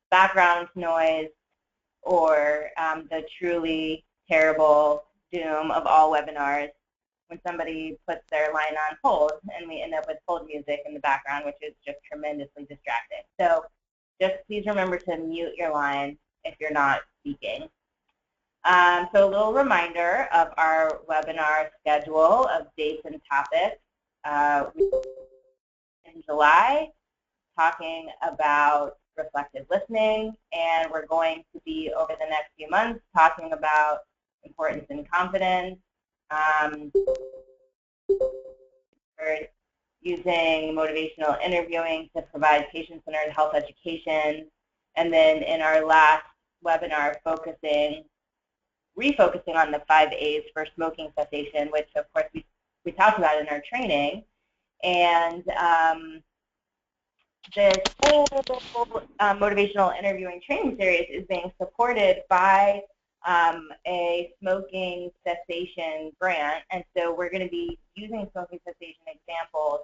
background noise or the truly terrible doom of all webinars when somebody puts their line on hold and we end up with hold music in the background, which is just tremendously distracting. So just please remember to mute your line if you're not speaking. So a little reminder of our webinar schedule of dates and topics. In July, talking about reflective listening, and we're going to be, over the next few months, talking about importance and confidence, using motivational interviewing to provide patient-centered health education, and then in our last webinar, refocusing on the 5 A's for smoking cessation, which of course we talked about in our training. And this whole motivational interviewing training series is being supported by a smoking cessation grant, and so we're going to be using smoking cessation examples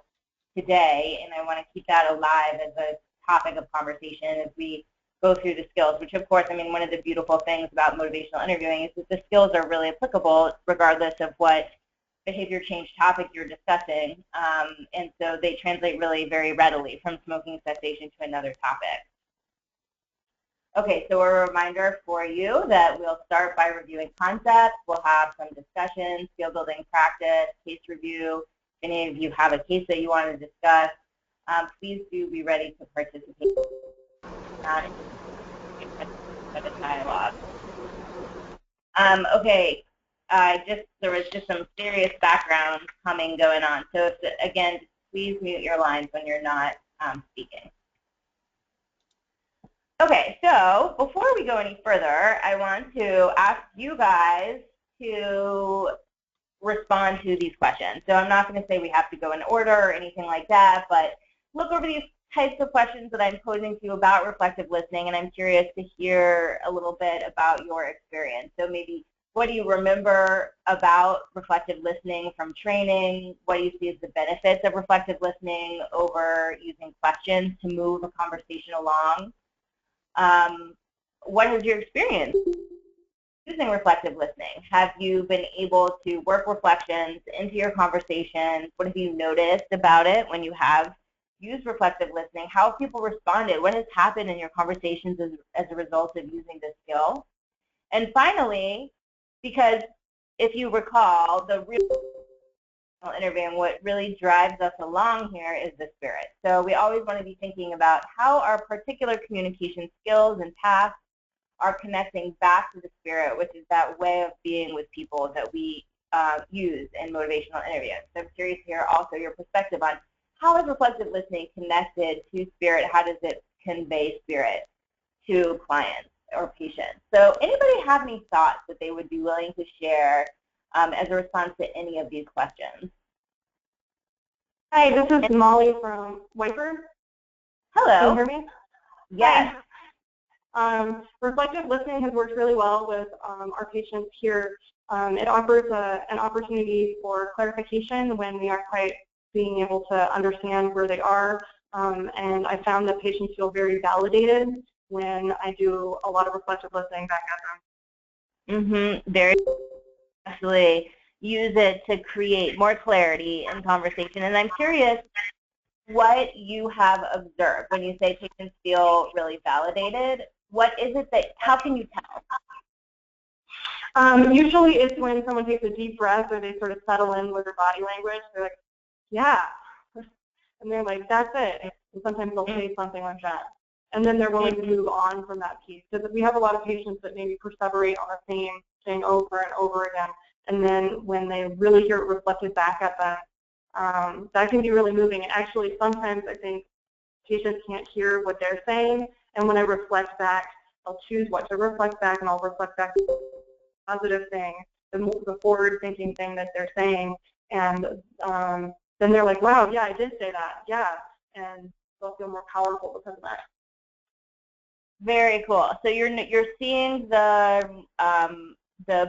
today, and I want to keep that alive as a topic of conversation as we go through the skills, which of course, I mean, one of the beautiful things about motivational interviewing is that the skills are really applicable regardless of what behavior change topic you're discussing, and so they translate really very readily from smoking cessation to another topic. Okay, so a reminder for you that we'll start by reviewing concepts. We'll have some discussions, skill building practice, case review. If any of you have a case that you want to discuss, please do be ready to participate. A dialogue. Okay, there was just some serious background humming going on. So again, please mute your lines when you're not speaking. Okay, so before we go any further, I want to ask you guys to respond to these questions. So I'm not going to say we have to go in order or anything like that, but look over these types of questions that I'm posing to you about reflective listening, and I'm curious to hear a little bit about your experience. So maybe, what do you remember about reflective listening from training? What do you see as the benefits of reflective listening over using questions to move a conversation along? What is your experience using reflective listening? Have you been able to work reflections into your conversation? What have you noticed about it when you have used reflective listening? How have people responded? What has happened in your conversations as a result of using this skill? And finally, because if you recall, the real interviewing, what really drives us along here is the spirit. So we always want to be thinking about how our particular communication skills and paths are connecting back to the spirit, which is that way of being with people that we use in motivational interviewing. So I'm curious to hear also your perspective on how is reflective listening connected to spirit? How does it convey spirit to clients or patients? So anybody have any thoughts that they would be willing to share as a response to any of these questions? Hi, this is Molly from Wiper. Hello. Can you hear me? Yes. Reflective listening has worked really well with our patients here. It offers an opportunity for clarification when we aren't quite being able to understand where they are, and I found that patients feel very validated when I do a lot of reflective listening back at them. Very actually use it to create more clarity in conversation. And I'm curious what you have observed when you say patients feel really validated. What is it that, how can you tell? Usually it's when someone takes a deep breath or they sort of settle in with their body language. They're like, yeah. And they're like, that's it. And sometimes they'll say something like that. And then they're willing to move on from that piece. Because we have a lot of patients that maybe perseverate on the same thing over and over again. And then when they really hear it reflected back at them, that can be really moving. And actually, sometimes I think patients can't hear what they're saying. And when I reflect back, I'll choose what to reflect back, and I'll reflect back the positive thing, the forward-thinking thing that they're saying. And then they're like, wow, yeah, I did say that. Yeah. And they'll feel more powerful because of that. Very cool. So you're seeing the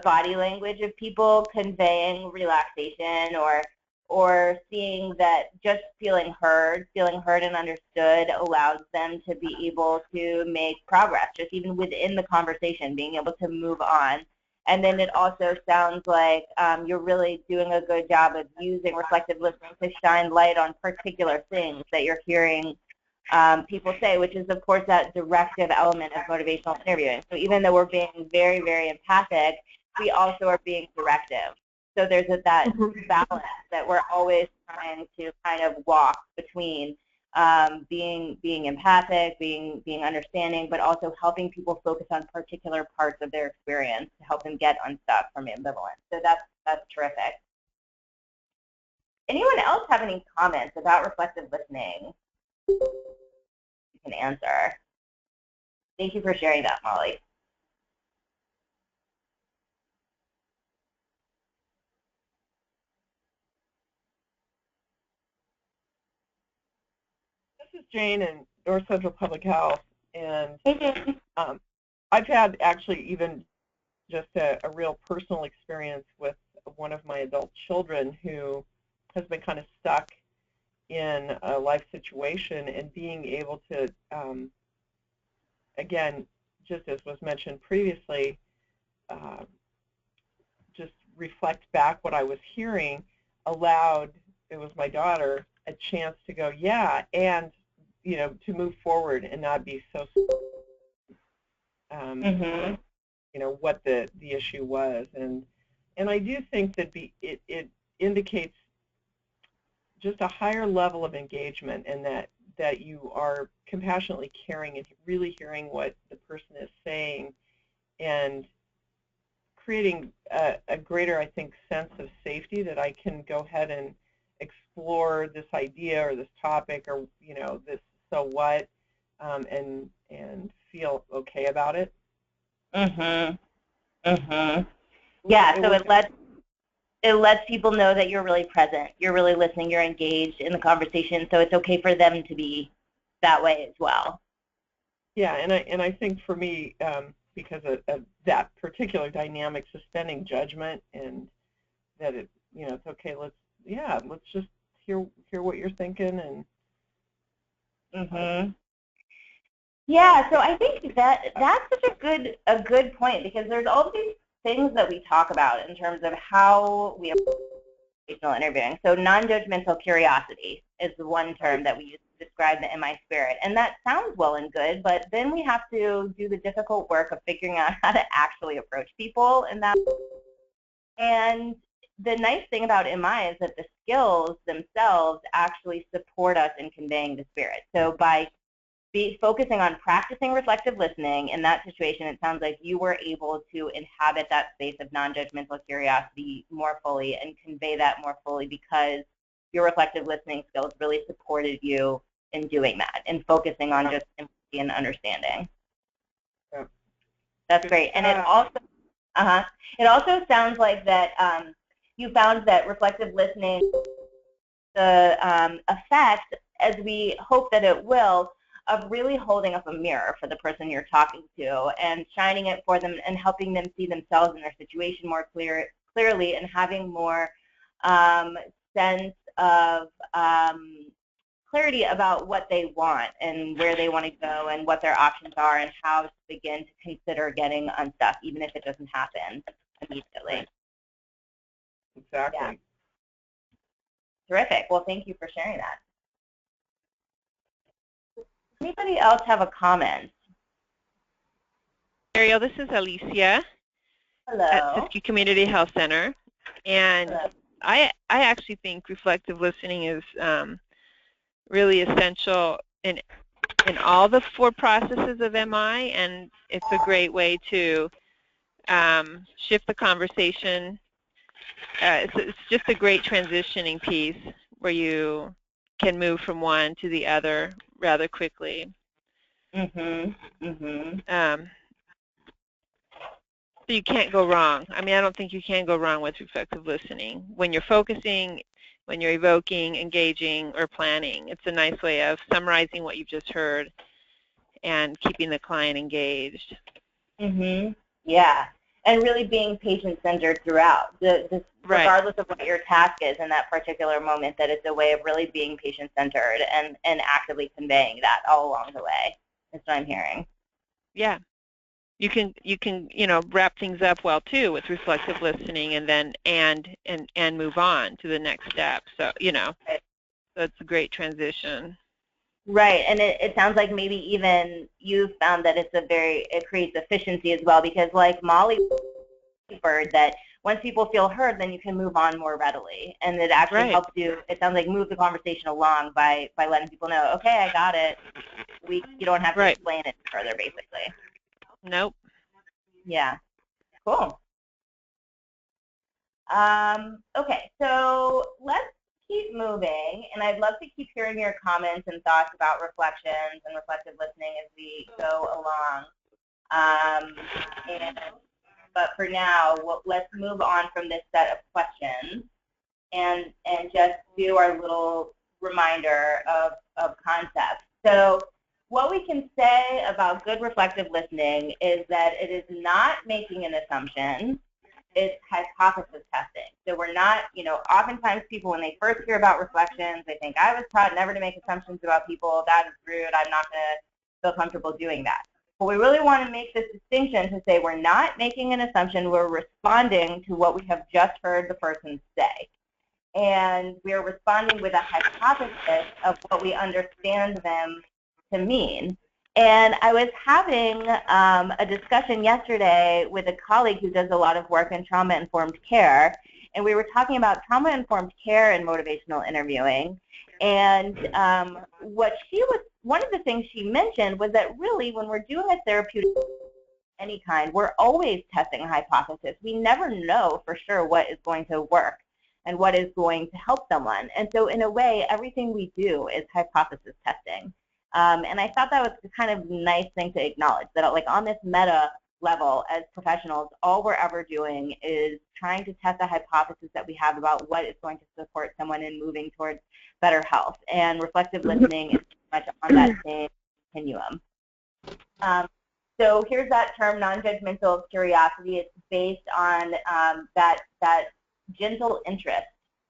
body language of people conveying relaxation or or seeing that just feeling heard and understood allows them to be able to make progress, just even within the conversation, being able to move on. And then it also sounds like you're really doing a good job of using reflective listening to shine light on particular things that you're hearing people say, which is, of course, that directive element of motivational interviewing. So even though we're being very, very empathic, we also are being directive. So there's that balance that we're always trying to kind of walk between being empathic, being understanding, but also helping people focus on particular parts of their experience to help them get unstuck from ambivalence. So that's terrific. Anyone else have any comments about reflective listening? You can answer. Thank you for sharing that, Molly. This is Jane in North Central Public Health, and Hey, Jane. I've had actually even just a real personal experience with one of my adult children who has been kind of stuck in a life situation, and being able to, again, just as was mentioned previously, just reflect back what I was hearing allowed, it was my daughter, a chance to go, yeah, and to move forward and not be so, what the issue was, and I do think that it indicates just a higher level of engagement, and that you are compassionately caring and really hearing what the person is saying, and creating a greater, I think, sense of safety that I can go ahead and explore this idea or this topic or this so what, and feel okay about it. Yeah, so it lets people know that you're really present, you're really listening, you're engaged in the conversation, so it's okay for them to be that way as well. Yeah, and I think for me, because of that particular dynamic, suspending judgment, and that it's okay. Let's just hear what you're thinking, and yeah. So I think that's such a good point, because there's all these things that we talk about in terms of how we approach motivational interviewing. So non-judgmental curiosity is the one term that we use to describe the MI spirit, and that sounds well and good, but then we have to do the difficult work of figuring out how to actually approach people in that. And the nice thing about MI is that the skills themselves actually support us in conveying the spirit. So by focusing on practicing reflective listening in that situation, it sounds like you were able to inhabit that space of non-judgmental curiosity more fully and convey that more fully, because your reflective listening skills really supported you in doing that and focusing on just empathy and understanding. Yeah. That's great. And it also sounds like that you found that reflective listening, the effect, as we hope that it will, of really holding up a mirror for the person you're talking to and shining it for them and helping them see themselves in their situation more clearly, and having more sense of clarity about what they want and where they want to go and what their options are and how to begin to consider getting unstuck, even if it doesn't happen immediately. Exactly. Yeah. Terrific. Well, thank you for sharing that. Anybody else have a comment? Ariel, this is Alicia. Hello. At Siskiyou Community Health Center, and Hello. I actually think reflective listening is really essential in all the 4 processes of MI, and it's a great way to shift the conversation. It's just a great transitioning piece where you can move from one to the other rather quickly. So you can't go wrong. I mean, I don't think you can go wrong with reflective listening. When you're focusing, when you're evoking, engaging, or planning, it's a nice way of summarizing what you've just heard and keeping the client engaged. Yeah. and really being patient-centered throughout, Right. regardless of what your task is in that particular moment, that it's a way of really being patient-centered and actively conveying that all along the way. That's what I'm hearing. Yeah. You can wrap things up well too with reflective listening, and then and move on to the next step. So Right. so it's a great transition. Right, and it sounds like maybe even you found that it creates efficiency as well, because like Molly Bird, that once people feel heard, then you can move on more readily, and it actually Right. helps you. It sounds like move the conversation along by letting people know, okay, I got it. You don't have to Right. explain it further, basically. Nope. Yeah, cool. Okay, so let's keep moving, and I'd love to keep hearing your comments and thoughts about reflections and reflective listening as we go along. But for now, let's move on from this set of questions and just do our little reminder of concepts. So what we can say about good reflective listening is that it is not making an assumption. It's hypothesis testing. So we're not, oftentimes people, when they first hear about reflections, they think, I was taught never to make assumptions about people. That is rude. I'm not going to feel comfortable doing that. But we really want to make this distinction to say we're not making an assumption. We're responding to what we have just heard the person say. And we're responding with a hypothesis of what we understand them to mean. And I was having a discussion yesterday with a colleague who does a lot of work in trauma-informed care, and we were talking about trauma-informed care and motivational interviewing. And one of the things she mentioned was that really when we're doing a therapeutic of any kind, we're always testing a hypothesis. We never know for sure what is going to work and what is going to help someone. And so in a way, everything we do is hypothesis testing. And I thought that was a kind of nice thing to acknowledge, that like on this meta level as professionals, all we're ever doing is trying to test a hypothesis that we have about what is going to support someone in moving towards better health. And reflective listening is much on that same continuum. So here's that term, non-judgmental curiosity. It's based on that gentle interest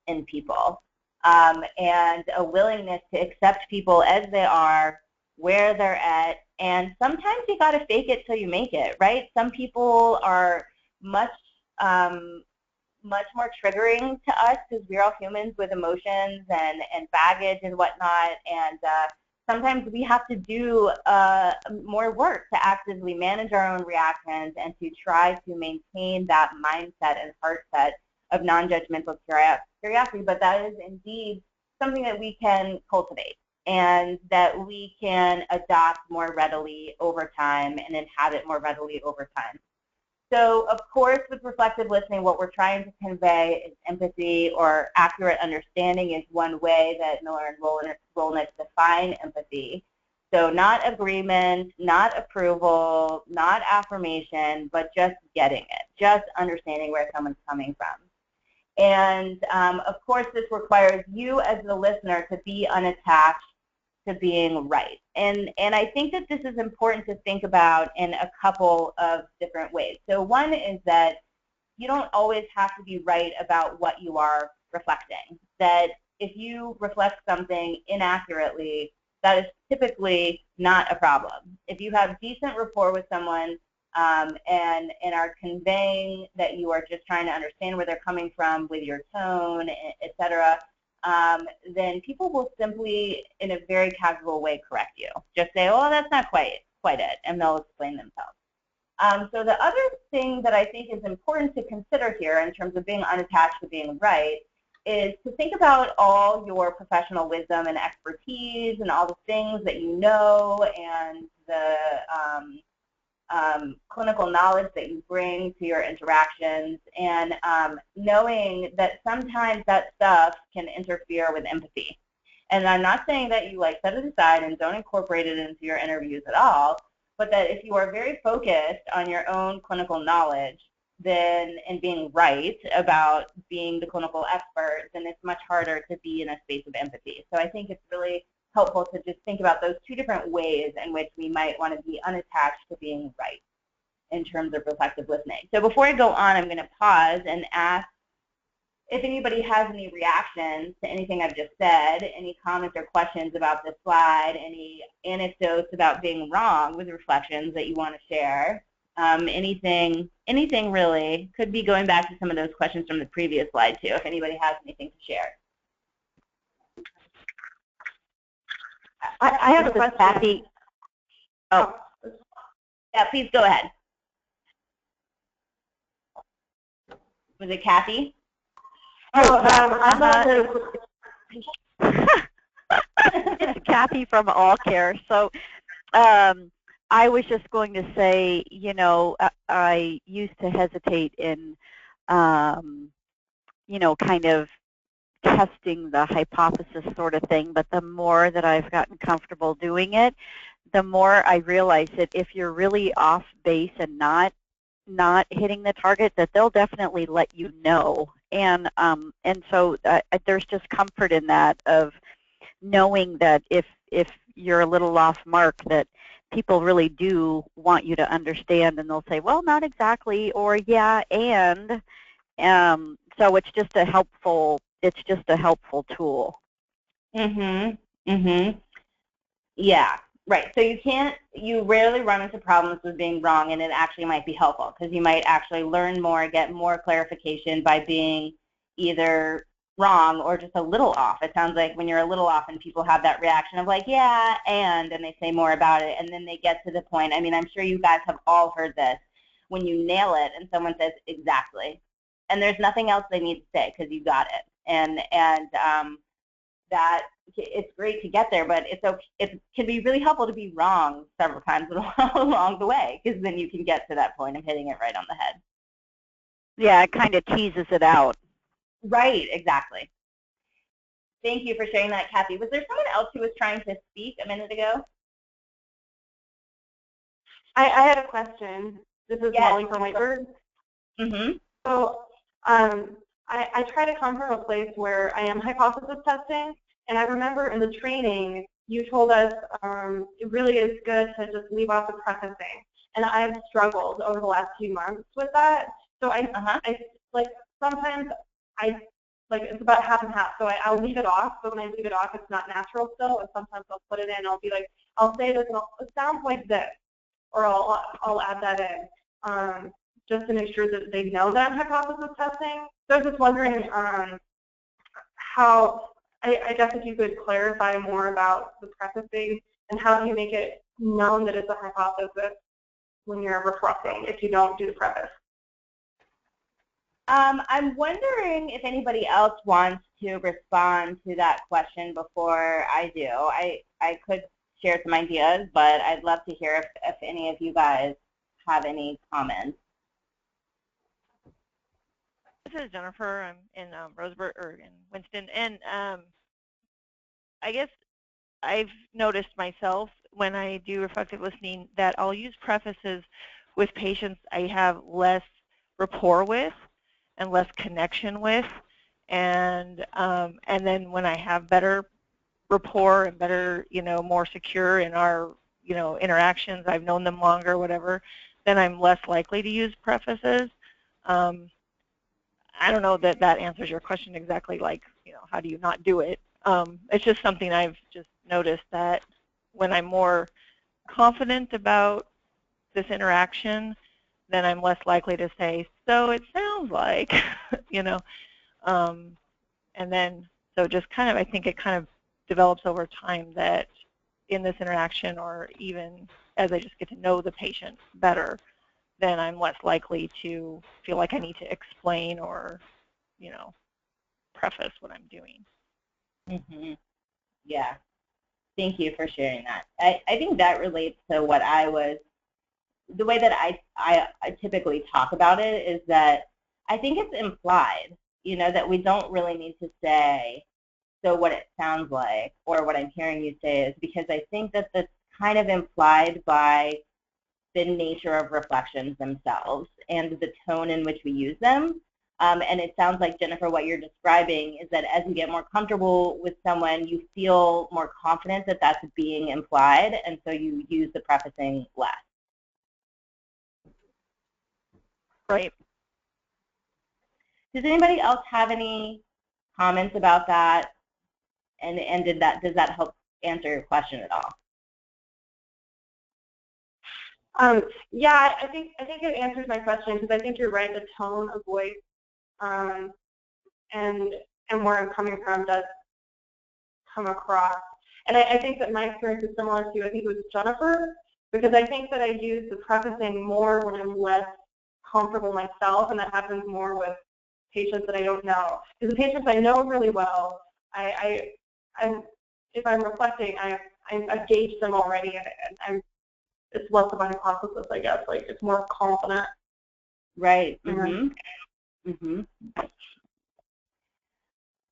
in people and a willingness to accept people as they are, where they're at, and sometimes you got to fake it till you make it, right? Some people are much more triggering to us because we're all humans with emotions and baggage and whatnot, and sometimes we have to do more work to actively manage our own reactions and to try to maintain that mindset and heart set of non-judgmental curiosity, but that is indeed something that we can cultivate and that we can adopt more readily over time and inhabit more readily over time. So, of course, with reflective listening, what we're trying to convey is empathy, or accurate understanding is one way that Miller and Rolnick define empathy. So not agreement, not approval, not affirmation, but just getting it, just understanding where someone's coming from. And, of course, this requires you as the listener to be unattached to being right. And I think that this is important to think about in a couple of different ways. So one is that you don't always have to be right about what you are reflecting. That if you reflect something inaccurately, that is typically not a problem. If you have decent rapport with someone and are conveying that you are just trying to understand where they're coming from with your tone, et cetera, then people will simply, in a very casual way, correct you. Just say, oh, that's not quite it, and they'll explain themselves. So the other thing that I think is important to consider here in terms of being unattached to being right is to think about all your professional wisdom and expertise and all the things that you know and the clinical knowledge that you bring to your interactions, and knowing that sometimes that stuff can interfere with empathy. And I'm not saying that you set it aside and don't incorporate it into your interviews at all, but that if you are very focused on your own clinical knowledge then and being right about being the clinical expert, then it's much harder to be in a space of empathy. So I think it's really helpful to just think about those two different ways in which we might want to be unattached to being right. in terms of reflective listening. So before I go on, I'm going to pause and ask if anybody has any reactions to anything I've just said, any comments or questions about this slide, any anecdotes about being wrong with reflections that you want to share. Anything really. Could be going back to some of those questions from the previous slide too, if anybody has anything to share. I have a question. Kathy. Oh, yeah, please go ahead. Was it Kathy? Oh, I'm It's Kathy from All Care. So I was just going to say, you know, I used to hesitate in, you know, kind of testing the hypothesis sort of thing, but the more that I've gotten comfortable doing it, the more I realize that if you're really off base and not hitting the target, that they'll definitely let you know. And so there's just comfort in that, of knowing that if you're a little off mark, that people really do want you to understand, and they'll say, well, not exactly, or yeah, and so it's just a helpful tool. Yeah, right. So you rarely run into problems with being wrong, and it actually might be helpful because you might actually learn more, get more clarification by being either wrong or just a little off. It sounds like when you're a little off and people have that reaction of like, yeah, and they say more about it, and then they get to the point. I mean, I'm sure you guys have all heard this. When you nail it and someone says exactly, and there's nothing else they need to say because you got it. And that it's great to get there, but it can be really helpful to be wrong several times along the way, because then you can get to that point of hitting it right on the head. Yeah, it kind of teases it out. Right, exactly. Thank you for sharing that, Kathy. Was there someone else who was trying to speak a minute ago? I had a question. This is Molly from Whitebird. So I try to come from a place where I am hypothesis testing, and I remember in the training you told us it really is good to just leave off the prefacing, and I've struggled over the last few months with that. So I like sometimes it's about half and half. So I'll leave it off, but when I leave it off, it's not natural still. And sometimes I'll put it in. I'll be like, I'll say this, and it sounds like this, or I'll add that in. Just to make sure that they know that I'm hypothesis testing. So I was just wondering how, I guess if you could clarify more about the prefacing and how do you make it known that it's a hypothesis when you're reflecting if you don't do the preface. I'm wondering if anybody else wants to respond to that question before I do. I could share some ideas, but I'd love to hear if any of you guys have any comments. This is Jennifer. I'm in Roseburg, or in Winston, and I guess I've noticed myself when I do reflective listening that I'll use prefaces with patients I have less rapport with and less connection with, and then when I have better rapport and better, more secure in our, interactions, I've known them longer, whatever, then I'm less likely to use prefaces. I don't know that answers your question exactly, like, how do you not do it? It's just something I've just noticed, that when I'm more confident about this interaction, then I'm less likely to say, so it sounds like, and then, so just kind of, I think it kind of develops over time that in this interaction, or even as I just get to know the patient better, then I'm less likely to feel like I need to explain or, preface what I'm doing. Yeah. Thank you for sharing that. I think that relates to what the way that I typically talk about it is that I think it's implied, that we don't really need to say, so what it sounds like, or what I'm hearing you say is, because I think that that's kind of implied by the nature of reflections themselves and the tone in which we use them. And it sounds like, Jennifer, what you're describing is that as you get more comfortable with someone, you feel more confident that that's being implied, and so you use the prefacing less. Right. Does anybody else have any comments about that? And does that help answer your question at all? Yeah, I think it answers my question, because I think you're right. The tone of voice and where I'm coming from does come across. And I think that my experience is similar to, I think it was Jennifer, because I think that I use the prefacing more when I'm less comfortable myself, and that happens more with patients that I don't know. Because the patients I know really well, if I'm reflecting, I've gauged them already, and it's less of a hypothesis, I guess. Like, it's more confident. Right.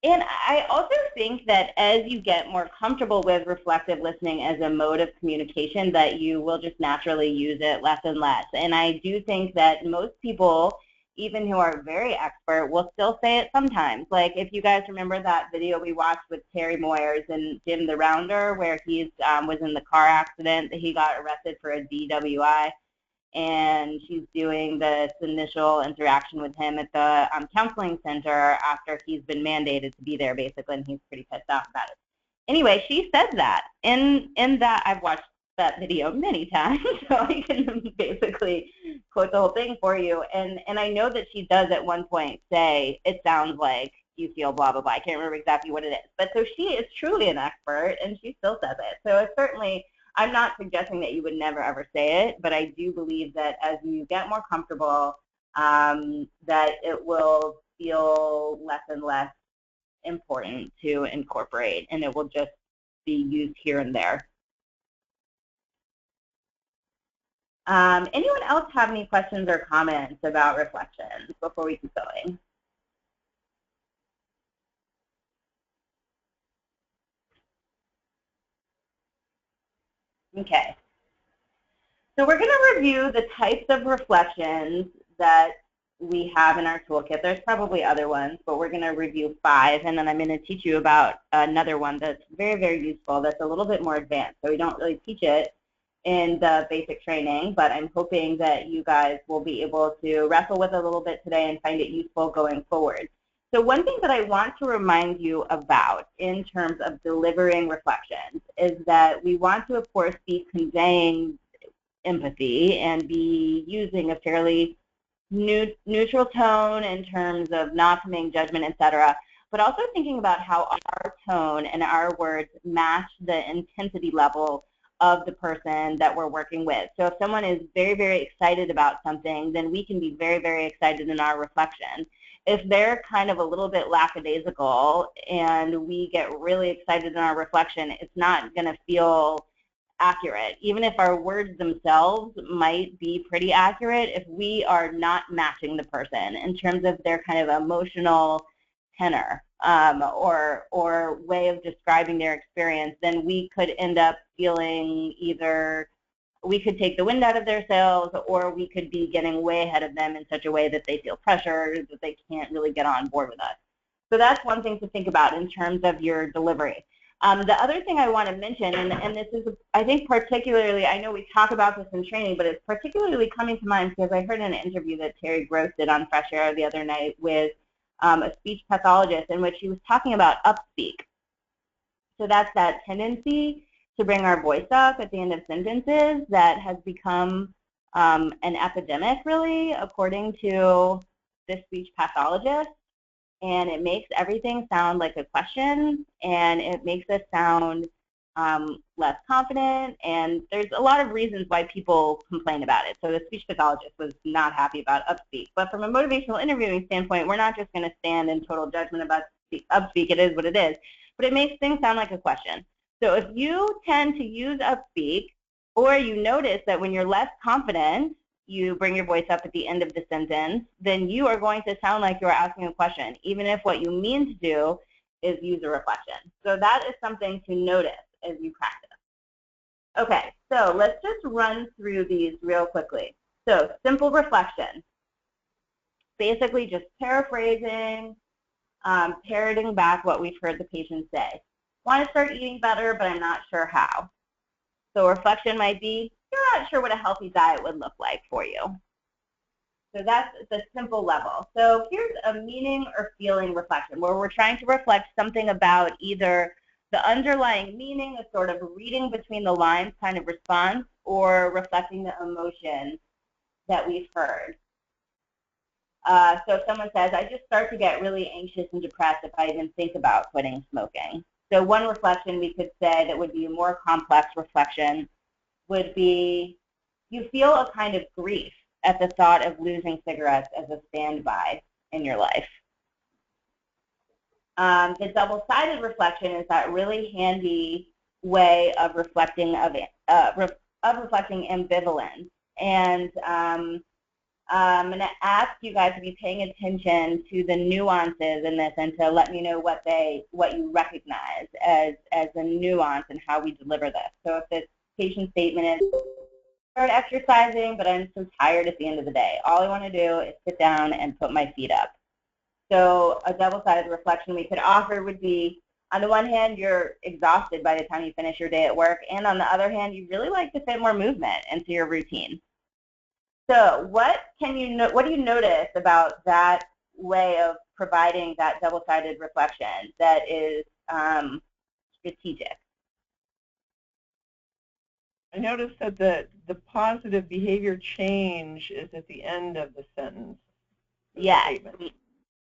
And I also think that as you get more comfortable with reflective listening as a mode of communication, that you will just naturally use it less and less. And I do think that most people, even who are very expert, will still say it sometimes. Like, if you guys remember that video we watched with Terry Moyers and Jim the Rounder, where he was in the car accident, that he got arrested for a DWI, and she's doing this initial interaction with him at the counseling center after he's been mandated to be there, basically, and he's pretty pissed off about it. Anyway, she said that. In that, I've watched that video many times, so I can basically quote the whole thing for you. And I know that she does at one point say, it sounds like you feel blah, blah, blah. I can't remember exactly what it is. But so she is truly an expert, and she still says it. So it's certainly, I'm not suggesting that you would never ever say it, but I do believe that as you get more comfortable, that it will feel less and less important to incorporate, and it will just be used here and there. Anyone else have any questions or comments about reflections before we keep going? Okay. So we're going to review the types of reflections that we have in our toolkit. There's probably other ones, but we're going to review 5, and then I'm going to teach you about another one that's very, very useful, that's a little bit more advanced. So we don't really teach it in the basic training, but I'm hoping that you guys will be able to wrestle with it a little bit today and find it useful going forward. So one thing that I want to remind you about in terms of delivering reflections is that we want to, of course, be conveying empathy and be using a fairly neutral tone in terms of not committing judgment, etc., but also thinking about how our tone and our words match the intensity level of the person that we're working with. So if someone is very, very excited about something, then we can be very, very excited in our reflection. If they're kind of a little bit lackadaisical and we get really excited in our reflection, it's not going to feel accurate. Even if our words themselves might be pretty accurate, if we are not matching the person in terms of their kind of emotional tenor or way of describing their experience, then we could end up feeling either we could take the wind out of their sails, or we could be getting way ahead of them in such a way that they feel pressured, that they can't really get on board with us. So that's one thing to think about in terms of your delivery. The other thing I want to mention, and this is, I think particularly, I know we talk about this in training, but it's particularly coming to mind because I heard in an interview that Terry Gross did on Fresh Air the other night with a speech pathologist, in which he was talking about upspeak. So that's that tendency to bring our voice up at the end of sentences that has become an epidemic, really, according to this speech pathologist. And it makes everything sound like a question, and it makes us sound less confident, and there's a lot of reasons why people complain about it. So the speech pathologist was not happy about upspeak. But from a motivational interviewing standpoint, we're not just going to stand in total judgment about upspeak. It is what it is. But it makes things sound like a question. So if you tend to use upspeak, or you notice that when you're less confident, you bring your voice up at the end of the sentence, then you are going to sound like you're asking a question, even if what you mean to do is use a reflection. So that is something to notice as you practice. Okay, so let's just run through these real quickly. So simple reflection, basically just paraphrasing, parroting back what we've heard the patient say. Want to start eating better, but I'm not sure how. So reflection might be, you're not sure what a healthy diet would look like for you. So that's the simple level. So here's a meaning or feeling reflection where we're trying to reflect something about either the underlying meaning, a sort of reading between the lines kind of response, or reflecting the emotion that we've heard. So if someone says, I just start to get really anxious and depressed if I even think about quitting smoking. So one reflection we could say that would be a more complex reflection would be, you feel a kind of grief at the thought of losing cigarettes as a standby in your life. The double-sided reflection is that really handy way of reflecting reflecting ambivalence. And I'm going to ask you guys to be paying attention to the nuances in this and to let me know what you recognize as a nuance in how we deliver this. So if this patient statement is, I start exercising, but I'm so tired at the end of the day. All I want to do is sit down and put my feet up. So a double-sided reflection we could offer would be, on the one hand, you're exhausted by the time you finish your day at work, and on the other hand, you really like to fit more movement into your routine. So what do you notice about that way of providing that double-sided reflection that is strategic? I noticed that the positive behavior change is at the end of the sentence. Yes,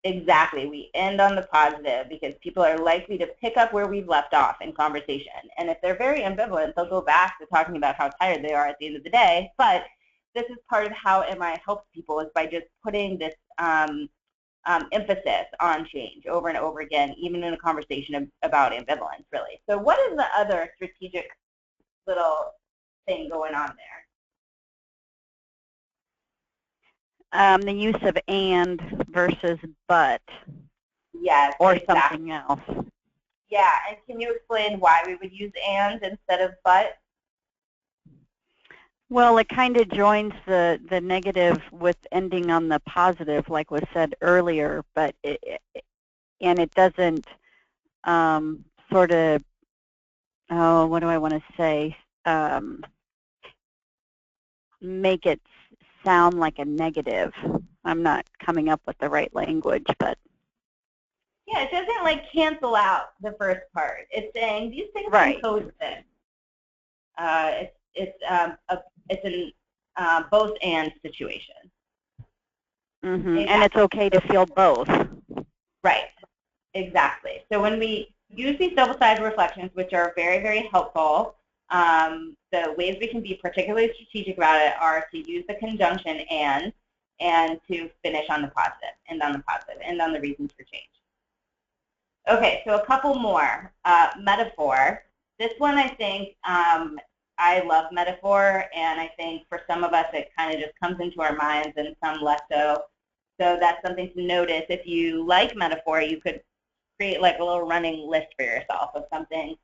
exactly. We end on the positive because people are likely to pick up where we've left off in conversation. And if they're very ambivalent, they'll go back to talking about how tired they are at the end of the day. But this is part of how MI helps people, is by just putting this emphasis on change over and over again, even in a conversation about ambivalence, really. So what is the other strategic little thing going on there? The use of and versus but. Yes, or exactly. Something else. Yeah, and can you explain why we would use and instead of but? Well, it kind of joins the negative with ending on the positive, like was said earlier, but it doesn't sort of, what do I want to say, make it sound like a negative. I'm not coming up with the right language, but. Yeah, it doesn't like cancel out the first part. It's saying these things can coexist. It's an both and situation. Mm-hmm. And it's okay to feel both. Right, exactly. So when we use these double-sided reflections, which are very, very helpful, the ways we can be particularly strategic about it are to use the conjunction and to finish on the positive, end on the positive, end on the reasons for change. Okay, so a couple more. Metaphor. This one, I think, I love metaphor, and I think for some of us it kind of just comes into our minds and some less so. So that's something to notice. If you like metaphor, you could create like a little running list for yourself of something,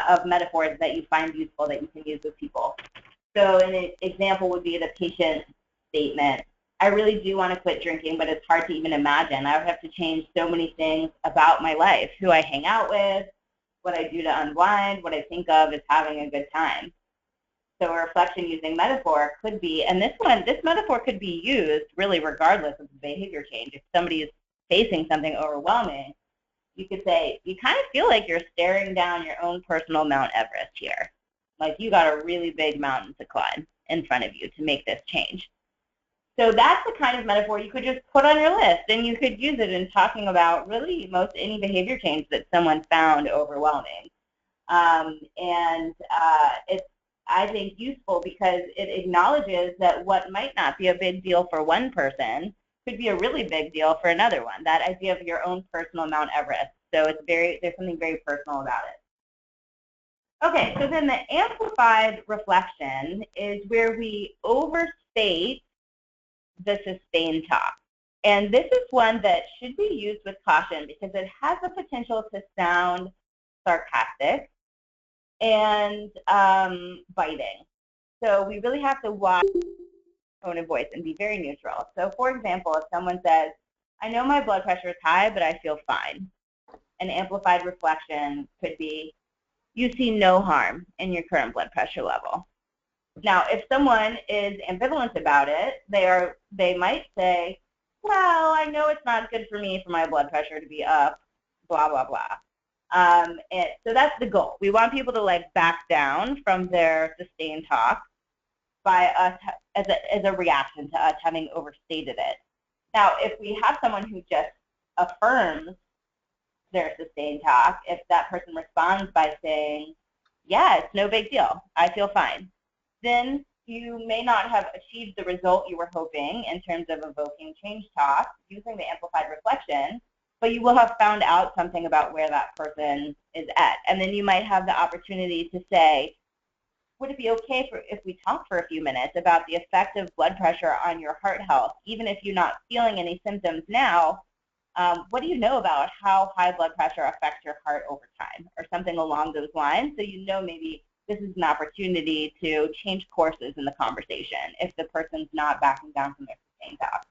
of metaphors that you find useful that you can use with people. So an example would be the patient statement. I really do want to quit drinking, but it's hard to even imagine. I would have to change so many things about my life, who I hang out with, what I do to unwind, what I think of as having a good time. So a reflection using metaphor could be, and this metaphor could be used really regardless of the behavior change. If somebody is facing something overwhelming, you could say, you kind of feel like you're staring down your own personal Mount Everest here. Like you got a really big mountain to climb in front of you to make this change. So that's the kind of metaphor you could just put on your list, and you could use it in talking about really most any behavior change that someone found overwhelming. It's, I think, useful because it acknowledges that what might not be a big deal for one person could be a really big deal for another one, that idea of your own personal Mount Everest. So it's there's something very personal about it. Okay, so then the amplified reflection is where we overstate the sustained talk. And this is one that should be used with caution because it has the potential to sound sarcastic and biting. So we really have to watch tone of voice and be very neutral. So for example, if someone says, I know my blood pressure is high, but I feel fine. An amplified reflection could be, you see no harm in your current blood pressure level. Now, if someone is ambivalent about it, they might say, well, I know it's not good for me for my blood pressure to be up, blah, blah, blah. So that's the goal. We want people to like back down from their sustained talk by us as a reaction to us having overstated it. Now, if we have someone who just affirms their sustained talk, if that person responds by saying, yeah, it's no big deal, I feel fine, then you may not have achieved the result you were hoping in terms of evoking change talk using the amplified reflection, but you will have found out something about where that person is at. And then you might have the opportunity to say, would it be okay if we talk for a few minutes about the effect of blood pressure on your heart health, even if you're not feeling any symptoms now? What do you know about how high blood pressure affects your heart over time, or something along those lines, so you know maybe this is an opportunity to change courses in the conversation if the person's not backing down from their sustained talk.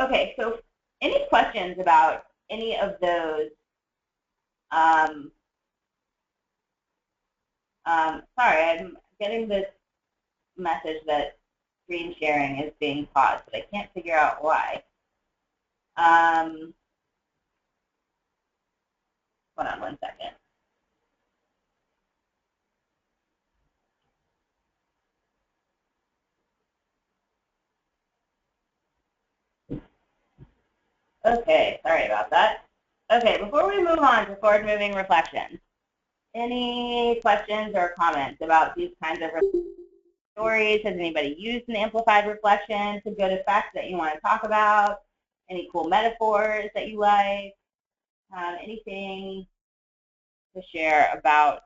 Okay, so any questions about any of those? Sorry, I'm getting this message that screen sharing is being paused, but I can't figure out why. Hold on one second. Okay, sorry about that. Okay, before we move on to forward-moving reflections, any questions or comments about these kinds of stories? Has anybody used an amplified reflection to good effect that you want to talk about? Any cool metaphors that you like? Anything to share about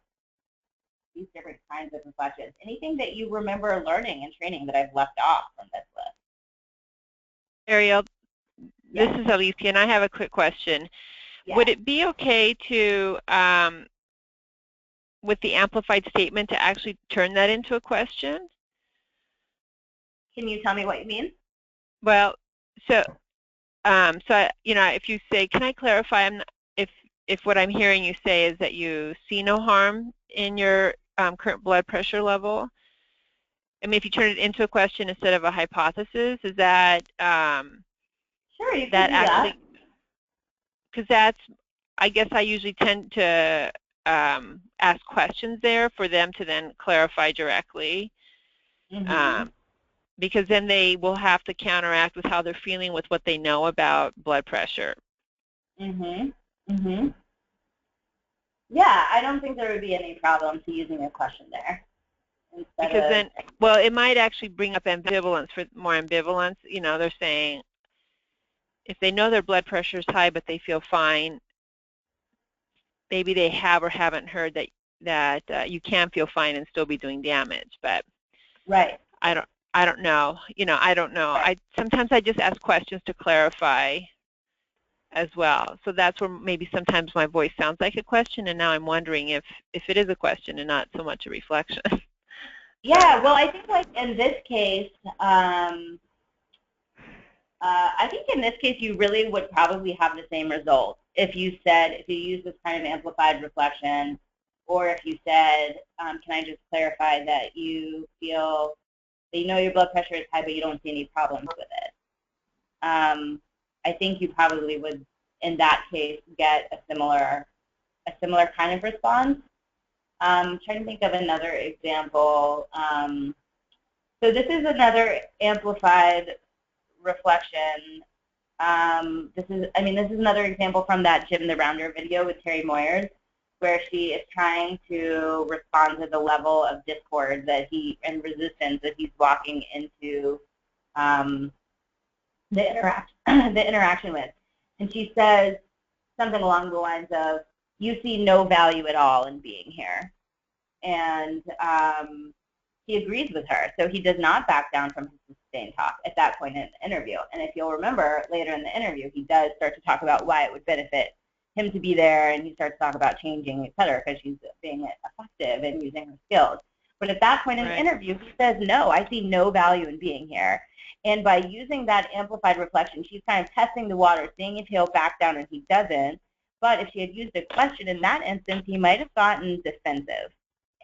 these different kinds of reflections? Anything that you remember learning in training that I've left off from this list? Ariel, Yes. this is Alicia, and I have a quick question. Yes. Would it be okay to, with the amplified statement, to actually turn that into a question? Can you tell me what you mean? Well, so if you say, can I clarify, if what I'm hearing you say is that you see no harm in your current blood pressure level, I mean, if you turn it into a question instead of a hypothesis, is that Sure, you can that do actually, that. because that's, I guess I usually tend to ask questions there for them to then clarify directly. Because then they will have to counteract with how they're feeling with what they know about blood pressure. Yeah, I don't think there would be any problem to using a question there. Because then, well, it might actually bring up ambivalence, for more ambivalence. You know, they're saying if they know their blood pressure is high but they feel fine, maybe they have or haven't heard that you can feel fine and still be doing damage. But right. I don't know. You know, I don't know. Right. Sometimes I just ask questions to clarify as well. So that's where maybe sometimes my voice sounds like a question, and now I'm wondering if it is a question and not so much a reflection. Yeah, well, I think like in this case, I think in this case you really would probably have the same result if you use this kind of amplified reflection, or if you said, can I just clarify that you feel that you know your blood pressure is high but you don't see any problems with it. I think you probably would, in that case, get a similar kind of response. I'm trying to think of another example. So this is another amplified reflection. This is another example from that Jim the Rounder video with Terry Moyers, where she is trying to respond to the level of discord and resistance that he's walking into the interaction with. And she says something along the lines of, you see no value at all in being here. And he agrees with her. So he does not back down from his sustained talk at that point in the interview. And if you'll remember, later in the interview, he does start to talk about why it would benefit him to be there, and he starts to talk about changing, et cetera, because she's being effective and using her skills. But at that point in the interview, he says, no, I see no value in being here. And by using that amplified reflection, she's kind of testing the water, seeing if he'll back down, and he doesn't. But if she had used a question in that instance, he might have gotten defensive.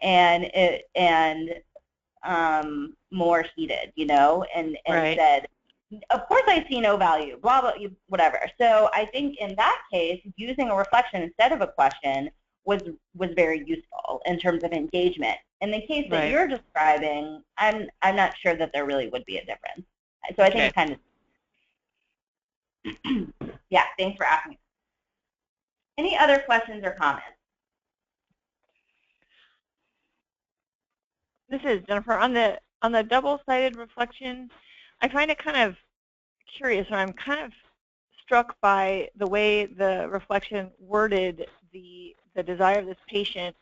And more heated, you know, and Right. said, of course I see no value, blah, blah, whatever. So I think in that case, using a reflection instead of a question was very useful in terms of engagement. In the case that Right. you're describing, I'm not sure that there really would be a difference. So I think it's kind of, yeah, thanks for asking. Any other questions or comments? This is Jennifer. On the double-sided reflection, I find it kind of curious, or I'm kind of struck by the way the reflection worded the desire of this patient.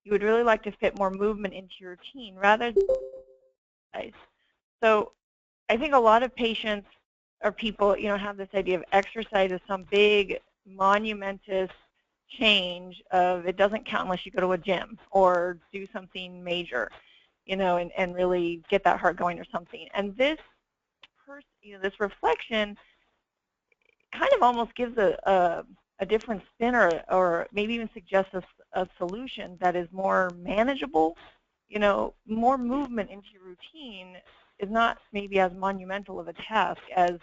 You would really like to fit more movement into your routine rather than exercise. So I think a lot of patients or people, you know, have this idea of exercise as some big monumentous change of it doesn't count unless you go to a gym or do something major, you know, and really get that heart going or something. And this this reflection kind of almost gives a different spin, or maybe even suggests a solution that is more manageable. You know, more movement into your routine is not maybe as monumental of a task as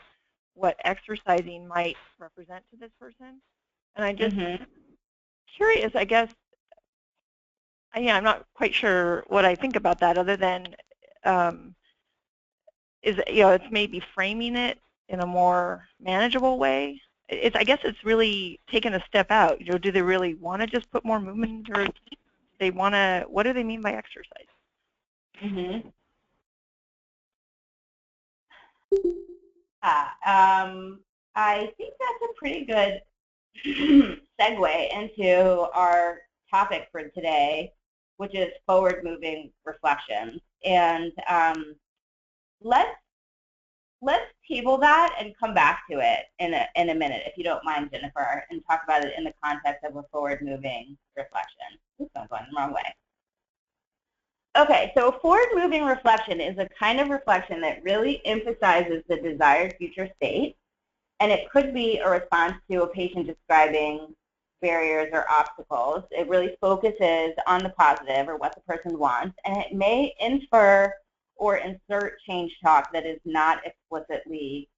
what exercising might represent to this person. And I just curious, I guess, yeah, I'm not quite sure what I think about that, other than it's maybe framing it in a more manageable way. I guess it's really taking a step out. You know, do they really want to just put more movement into routine? They want to. What do they mean by exercise? I think that's a pretty good segue into our topic for today, which is forward-moving reflections. And let's table that and come back to it in a minute, if you don't mind, Jennifer, and talk about it in the context of a forward-moving reflection. Oops, I'm going the wrong way. Okay, so a forward-moving reflection is a kind of reflection that really emphasizes the desired future state, and it could be a response to a patient describing barriers or obstacles. It really focuses on the positive, or what the person wants, and it may infer or insert change talk that is not explicitly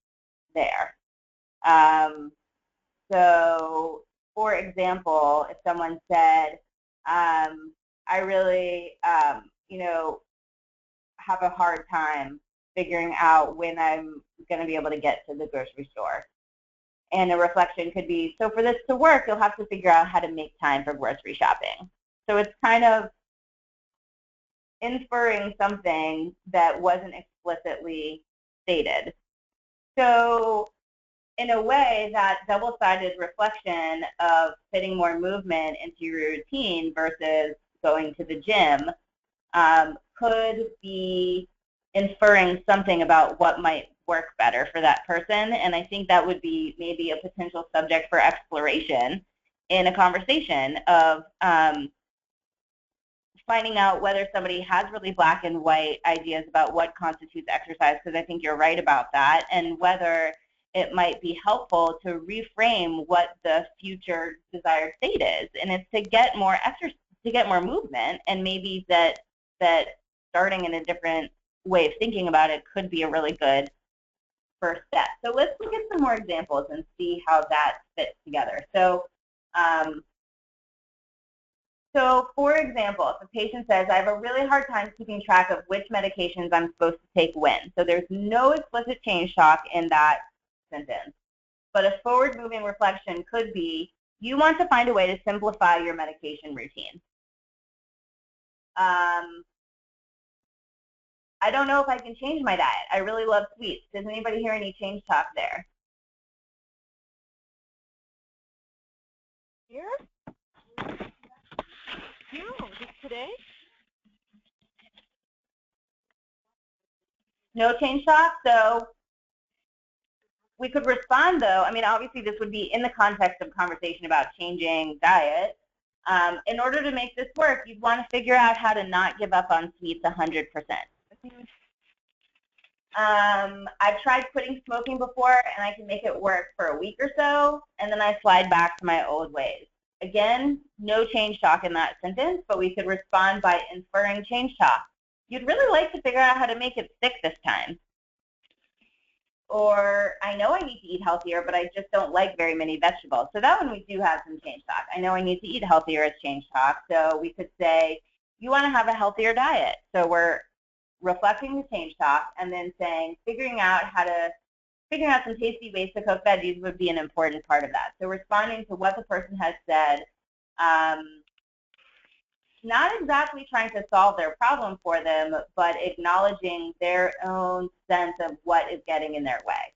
there. So, for example, if someone said, I really, you know, have a hard time figuring out when I'm going to be able to get to the grocery store. And a reflection could be, so for this to work, you'll have to figure out how to make time for grocery shopping. So it's kind of inferring something that wasn't explicitly stated. So in a way, that double-sided reflection of fitting more movement into your routine versus going to the gym could be inferring something about what might work better for that person. And I think that would be maybe a potential subject for exploration in a conversation of finding out whether somebody has really black and white ideas about what constitutes exercise, because I think you're right about that, and whether it might be helpful to reframe what the future desired state is. And it's to get more exercise, to get more movement, and maybe that starting in a different way of thinking about it could be a really good first step. So let's look at some more examples and see how that fits together. So for example, if a patient says, I have a really hard time keeping track of which medications I'm supposed to take when. So there's no explicit change talk in that sentence. But a forward-moving reflection could be, you want to find a way to simplify your medication routine. I don't know if I can change my diet. I really love sweets. Does anybody hear any change talk there? Here? No, just today? No change talk? So we could respond, though. I mean, obviously, this would be in the context of conversation about changing diet. In order to make this work, you'd want to figure out how to not give up on sweets 100%. I've tried quitting smoking before, and I can make it work for a week or so, and then I slide back to my old ways. Again, no change talk in that sentence, but we could respond by inferring change talk. you'd really like to figure out how to make it stick this time. Or, I know I need to eat healthier, but I just don't like very many vegetables. So that one we do have some change talk. I know I need to eat healthier as change talk. So we could say, you want to have a healthier diet. So we're reflecting the change talk and then saying, figuring out some tasty ways to cook veggies would be an important part of that. So responding to what the person has said, not exactly trying to solve their problem for them, but acknowledging their own sense of what is getting in their way.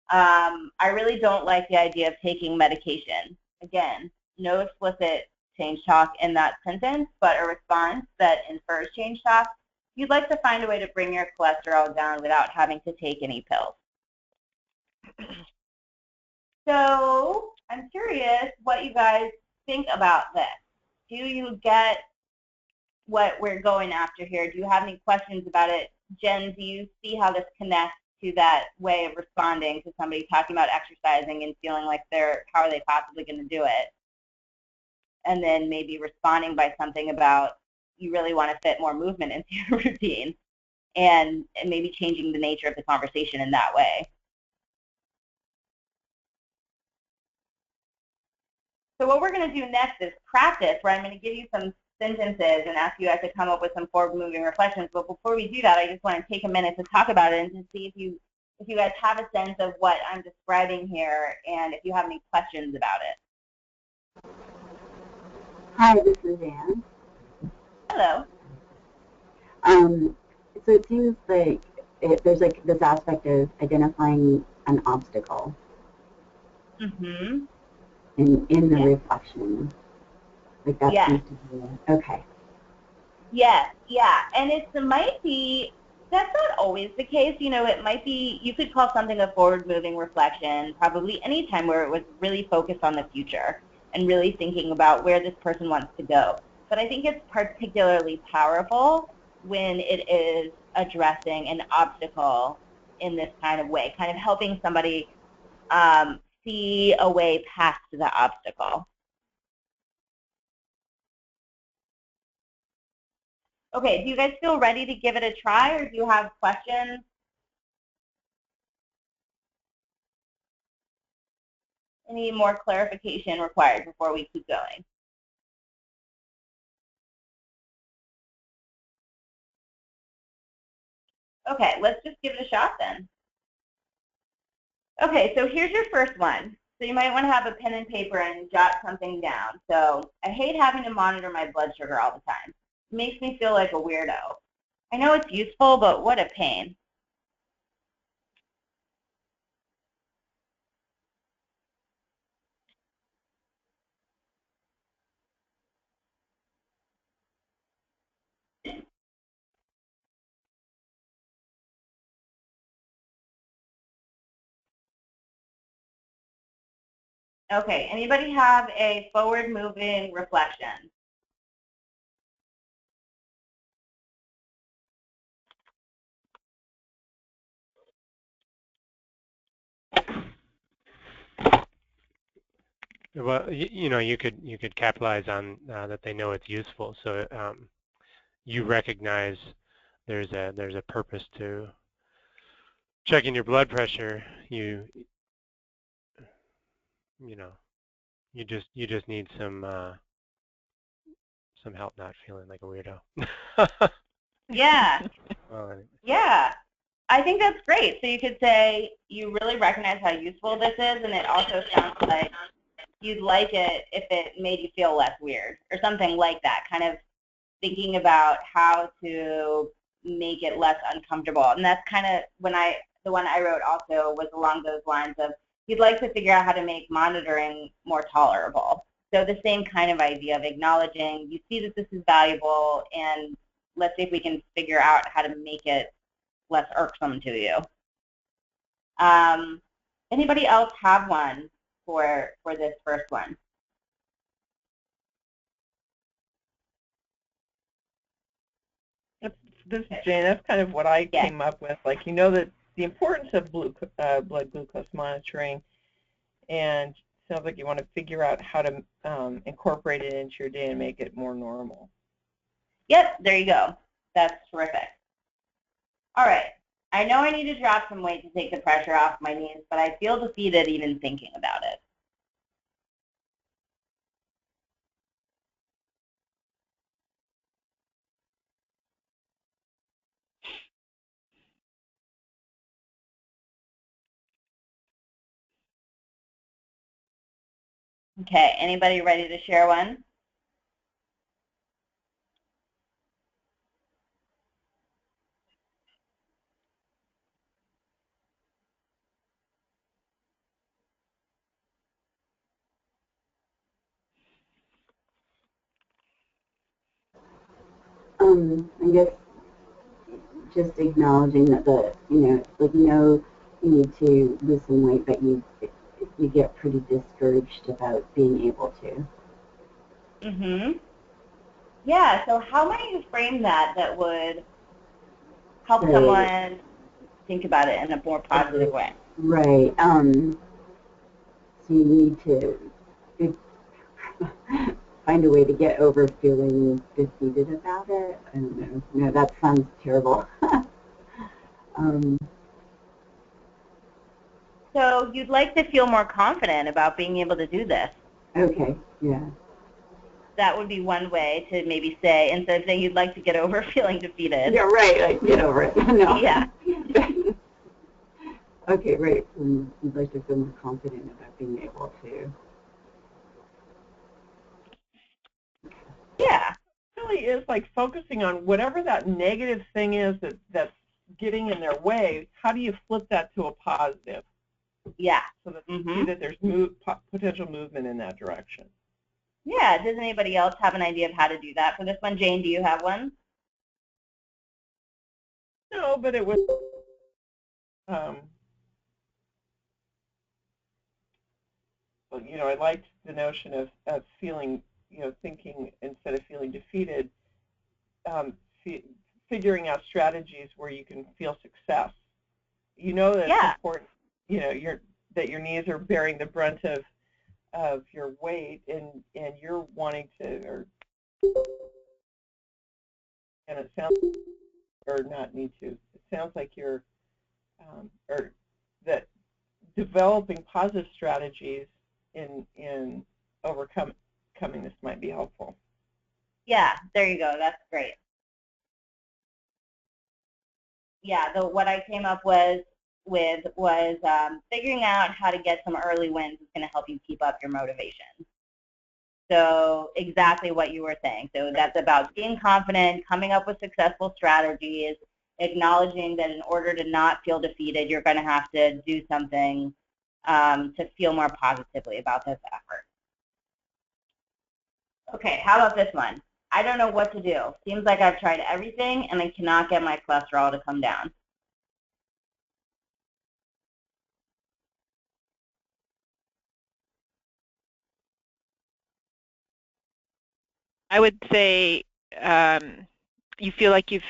I really don't like the idea of taking medication. Again, no explicit change talk in that sentence, but a response that infers change talk. You'd like to find a way to bring your cholesterol down without having to take any pills. So I'm curious what you guys think about this. Do you get what we're going after here? Do you have any questions about it? Jen, do you see how this connects to that way of responding to somebody talking about exercising and feeling like how are they possibly going to do it? And then maybe responding by something about you really want to fit more movement into your routine and maybe changing the nature of the conversation in that way. So what we're going to do next is practice, where I'm going to give you some sentences and ask you guys to come up with some forward-moving reflections. But before we do that, I just want to take a minute to talk about it and to see if you guys have a sense of what I'm describing here and if you have any questions about it. Hi, this is Anne. Hello. So it seems like there's like this aspect of identifying an obstacle Mm-hmm. in the reflection. Like that seems to be okay. Yes, yeah, and that's not always the case. You know, it might be, you could call something a forward-moving reflection probably any time where it was really focused on the future and really thinking about where this person wants to go. But I think it's particularly powerful when it is addressing an obstacle in this kind of way, kind of helping somebody see a way past the obstacle. Okay, do you guys feel ready to give it a try, or do you have questions? Any more clarification required before we keep going? Okay, let's just give it a shot then. Okay, so here's your first one. So you might want to have a pen and paper and jot something down. So I hate having to monitor my blood sugar all the time. It makes me feel like a weirdo. I know it's useful, but what a pain. Okay, anybody have a forward-moving reflection? Well, you could capitalize on that they know it's useful. So you recognize there's a purpose to checking your blood pressure. You just need some help not feeling like a weirdo. Yeah. Well, anyway. Yeah. I think that's great. So you could say you really recognize how useful this is, and it also sounds like you'd like it if it made you feel less weird or something like that, kind of thinking about how to make it less uncomfortable. And that's kind of the one I wrote also was along those lines of you'd like to figure out how to make monitoring more tolerable. So the same kind of idea of acknowledging you see that this is valuable, and let's see if we can figure out how to make it less irksome to you. Anybody else have one for this first one? This is Jane. That's kind of what I came up with. Like, that the importance of blood glucose monitoring, and sounds like you want to figure out how to incorporate it into your day and make it more normal. Yep, there you go. That's terrific. All right. I know I need to drop some weight to take the pressure off my knees, but I feel defeated even thinking about it. Okay, anybody ready to share one? I guess just acknowledging that like you need to lose some weight, but you get pretty discouraged about being able to. Yeah, so how might you frame that would help someone think about it in a more positive way? Right. So you need to find a way to get over feeling defeated about it. I don't know. No, that sounds terrible. So you'd like to feel more confident about being able to do this. Okay, yeah. That would be one way to maybe say, instead of saying you'd like to get over feeling defeated. Yeah, right, like get over it. No. Yeah. Okay, right. You'd like to feel more confident about being able to. Yeah. It really is like focusing on whatever that negative thing is that's getting in their way. How do you flip that to a positive? Yeah. So that you see that there's potential movement in that direction. Yeah. Does anybody else have an idea of how to do that for this one? Jane, do you have one? No, but it was well, I liked the notion of feeling, thinking instead of feeling defeated, figuring out strategies where you can feel success. That it's important, that your knees are bearing the brunt of your weight, and you're wanting to, and it sounds, or not need to. It sounds like you're, or that developing positive strategies in overcoming this might be helpful. Yeah, there you go. That's great. Yeah, what I came up with was figuring out how to get some early wins is going to help you keep up your motivation. So exactly what you were saying. So that's about being confident, coming up with successful strategies, acknowledging that in order to not feel defeated, you're going to have to do something to feel more positively about this effort. Okay, how about this one? I don't know what to do. Seems like I've tried everything and I cannot get my cholesterol to come down. I would say you feel like you've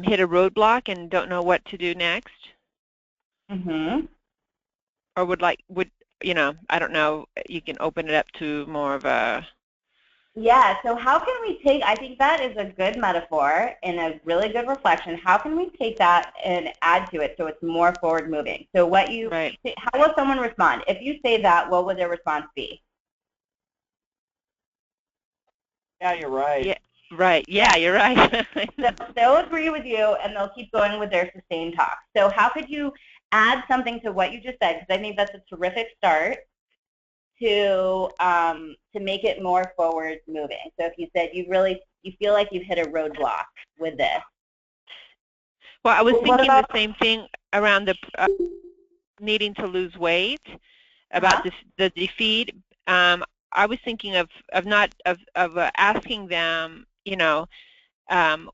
hit a roadblock and don't know what to do next. Or I don't know, you can open it up to more of a... Yeah, so how can we take, I think that is a good metaphor and a really good reflection. How can we take that and add to it so it's more forward moving? So how will someone respond? If you say that, what would their response be? Yeah, you're right. Yeah, right. Yeah, you're right. They'll agree with you and they'll keep going with their sustained talk. So how could you add something to what you just said? Because I think that's a terrific start to make it more forward moving. So if you said you feel like you've hit a roadblock with this. Well, I was thinking the same thing around the needing to lose weight, about the defeat. I was thinking of asking them,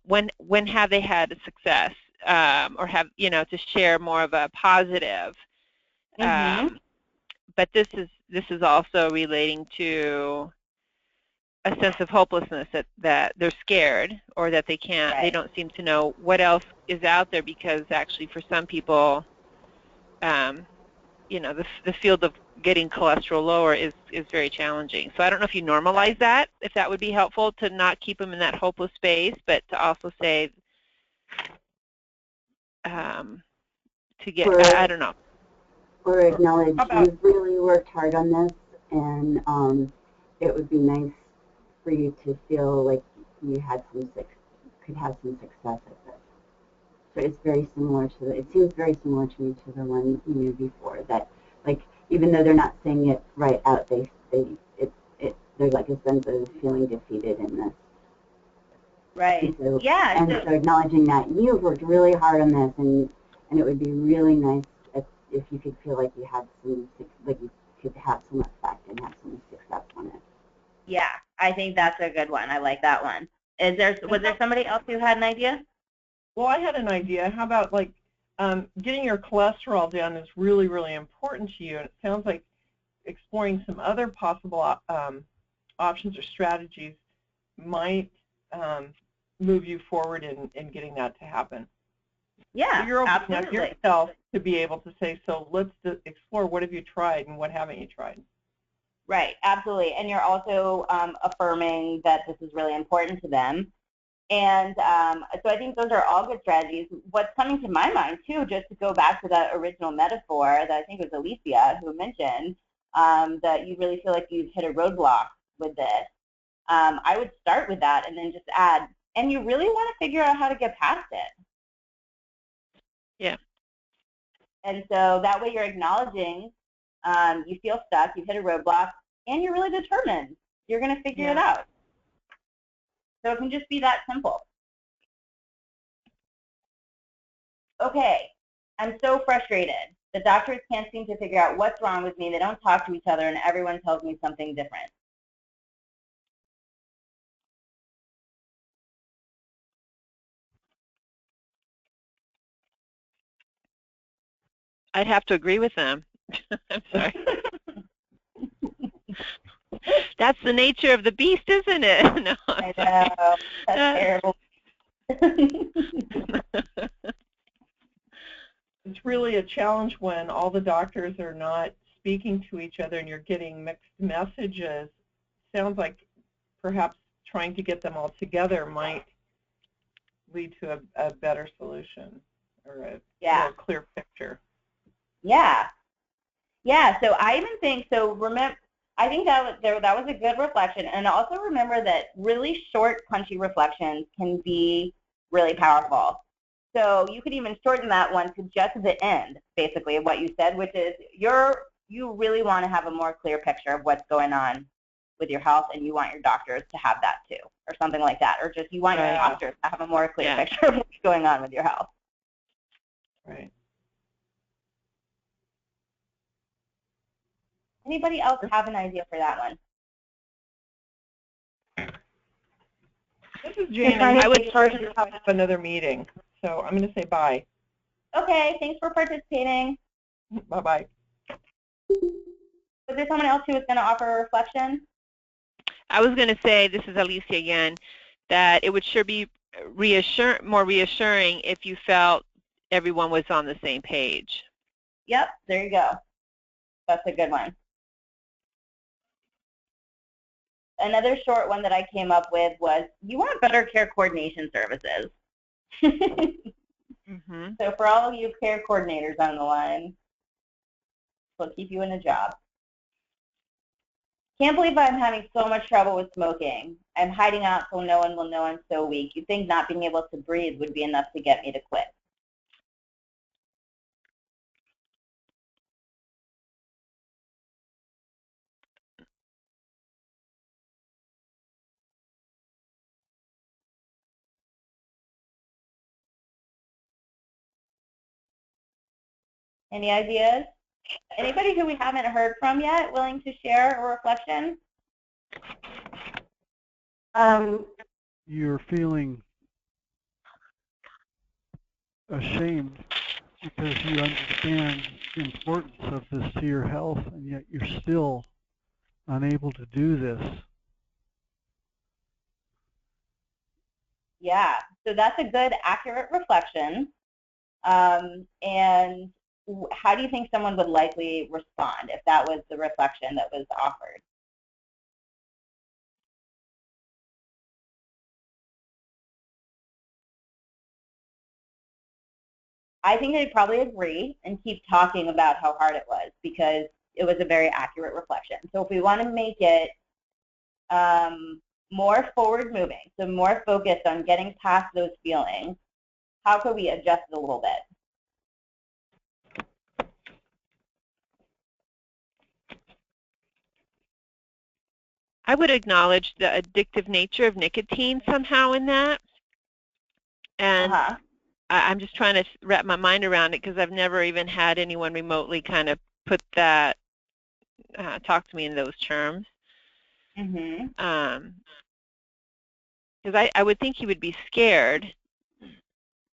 when have they had a success, or have to share more of a positive. But this is also relating to a sense of hopelessness, that they're scared, or that they can't. Right. They don't seem to know what else is out there, because actually for some people, the field of getting cholesterol lower is very challenging. So I don't know if you normalize that, if that would be helpful to not keep them in that hopeless space, but to also say to get, I don't know. Or acknowledge you've really worked hard on this, and it would be nice for you to feel like you had could have some success at this. So it's very similar to it seems very similar to me to the one you knew before, that like even though they're not saying it right out, there's like a sense of feeling defeated in this. Right. And so, yeah. So acknowledging that you've worked really hard on this, and it would be really nice if you could feel like you had you could have some effect and have some success on it. Yeah, I think that's a good one. I like that one. Was there somebody else who had an idea? Well, I had an idea. How about like getting your cholesterol down is really, really important to you, and it sounds like exploring some other possible options or strategies might move you forward in getting that to happen. Yeah, so you're opening absolutely. up yourself to be able to say, so let's explore what have you tried and what haven't you tried. Right, absolutely. And you're also affirming that this is really important to them. And so I think those are all good strategies. What's coming to my mind, too, just to go back to that original metaphor that I think it was Alicia who mentioned, that you really feel like you've hit a roadblock with this. I would start with that and then just add, and you really want to figure out how to get past it. Yeah. And so that way you're acknowledging you feel stuck, you've hit a roadblock, and you're really determined. You're going to figure it out. So it can just be that simple. Okay, I'm so frustrated. The doctors can't seem to figure out what's wrong with me. They don't talk to each other, and everyone tells me something different. I'd have to agree with them. I'm sorry. That's the nature of the beast, isn't it? No, I know. That's terrible. It's really a challenge when all the doctors are not speaking to each other and you're getting mixed messages. Sounds like perhaps trying to get them all together might lead to a better solution or a more clear picture. Yeah. Yeah, so I even think, I think that was a good reflection. And also remember that really short, punchy reflections can be really powerful. So you could even shorten that one to just the end, basically, of what you said, which is you really want to have a more clear picture of what's going on with your health, and you want your doctors to have that too, or something like that, or just you want your doctors to have a more clear picture of what's going on with your health. Right. Anybody else have an idea for that one? This is Jane. I would start to have another meeting, so I'm going to say bye. Okay, thanks for participating. Bye-bye. Was there someone else who was going to offer a reflection? I was going to say, this is Alicia again, that it would sure be more reassuring if you felt everyone was on the same page. Yep, there you go. That's a good one. Another short one that I came up with was, you want better care coordination services. So for all of you care coordinators on the line, we'll keep you in a job. Can't believe I'm having so much trouble with smoking. I'm hiding out so no one will know I'm so weak. You'd think not being able to breathe would be enough to get me to quit. Any ideas? Anybody who we haven't heard from yet willing to share a reflection? You're feeling ashamed because you understand the importance of this to your health, and yet you're still unable to do this. Yeah, so that's a good, accurate reflection. And how do you think someone would likely respond if that was the reflection that was offered? I think they'd probably agree and keep talking about how hard it was because it was a very accurate reflection. So if we want to make it more forward moving, so more focused on getting past those feelings, how could we adjust it a little bit? I would acknowledge the addictive nature of nicotine somehow in that. And I'm just trying to wrap my mind around it because I've never even had anyone remotely kind of put that, talk to me in those terms. Because I would think he would be scared.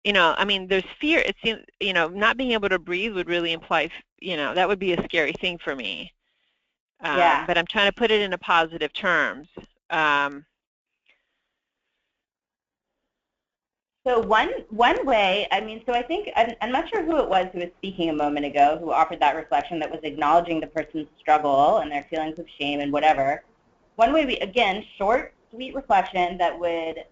You know, I mean, there's fear. It seems, you know, not being able to breathe would really imply, you know, that would be a scary thing for me. Yeah. But I'm trying to put it into positive terms. So one way, I mean, so I think, I'm not sure who it was who was speaking a moment ago who offered that reflection that was acknowledging the person's struggle and their feelings of shame and whatever. One way, again, short, sweet reflection that would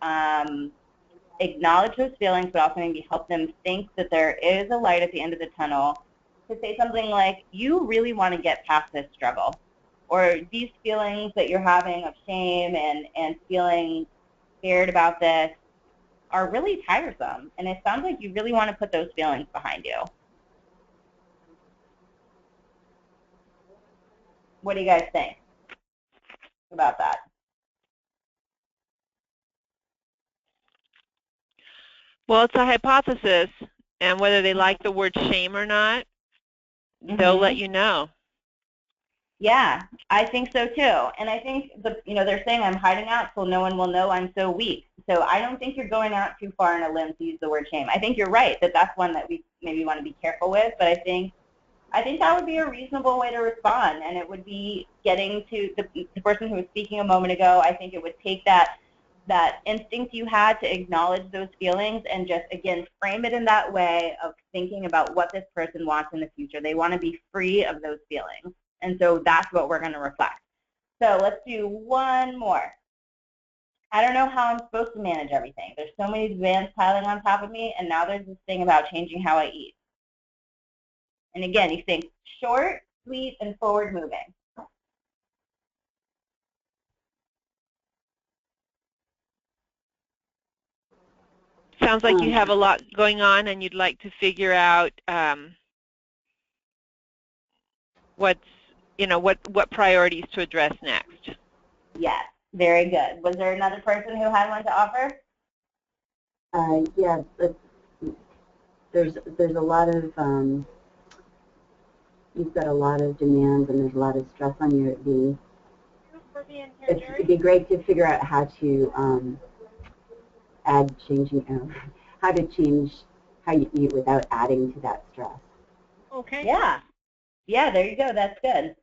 acknowledge those feelings but also maybe help them think that there is a light at the end of the tunnel, to say something like, you really want to get past this struggle, or these feelings that you're having of shame and feeling scared about this are really tiresome, and it sounds like you really want to put those feelings behind you. What do you guys think about that? Well, it's a hypothesis, and whether they like the word shame or not, they'll let you know. Yeah, I think so too. And I think they're saying I'm hiding out so no one will know I'm so weak. So I don't think you're going out too far on a limb to use the word shame. I think you're right that that's one that we maybe want to be careful with. But I think that would be a reasonable way to respond, and it would be getting to the person who was speaking a moment ago. I think it would take that instinct you had to acknowledge those feelings and just, again, frame it in that way of thinking about what this person wants in the future. They want to be free of those feelings. And so that's what we're going to reflect. So let's do one more. I don't know how I'm supposed to manage everything. There's so many demands piling on top of me, and now there's this thing about changing how I eat. And again, you think short, sweet, and forward moving. Sounds like you have a lot going on and you'd like to figure out what priorities to address next. Yes, very good. Was there another person who had one to offer? Yeah, there's a lot of you've got a lot of demands and there's a lot of stress on you. It'd be great to figure out how to how to change how you eat without adding to that stress. Okay. Yeah. Yeah, there you go. That's good.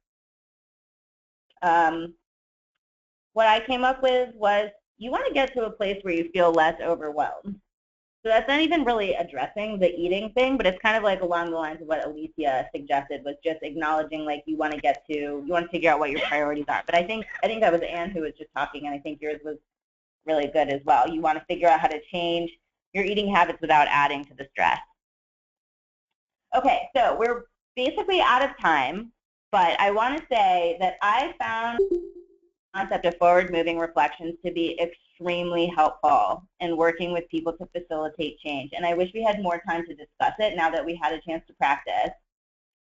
What I came up with was you want to get to a place where you feel less overwhelmed. So that's not even really addressing the eating thing, but it's kind of like along the lines of what Alicia suggested, was just acknowledging like you want to figure out what your priorities are. But I think that was Anne who was just talking, and I think yours was really good as well. You want to figure out how to change your eating habits without adding to the stress. Okay, so we're basically out of time, but I want to say that I found the concept of forward-moving reflections to be extremely helpful in working with people to facilitate change. And I wish we had more time to discuss it now that we had a chance to practice.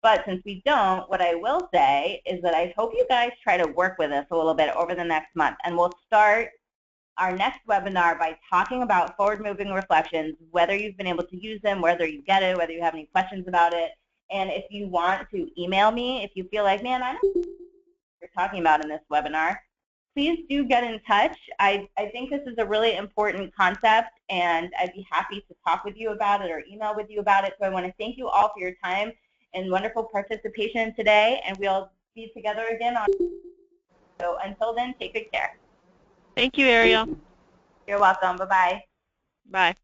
But since we don't, what I will say is that I hope you guys try to work with us a little bit over the next month. And we'll start our next webinar by talking about forward-moving reflections, whether you've been able to use them, whether you get it, whether you have any questions about it. And if you want to email me, if you feel like, man, I don't know what you're talking about in this webinar, please do get in touch. I think this is a really important concept, and I'd be happy to talk with you about it or email with you about it. So I want to thank you all for your time and wonderful participation today, and we'll be together again on. So until then, take good care. Thank you, Ariel. You're welcome. Bye-bye. Bye.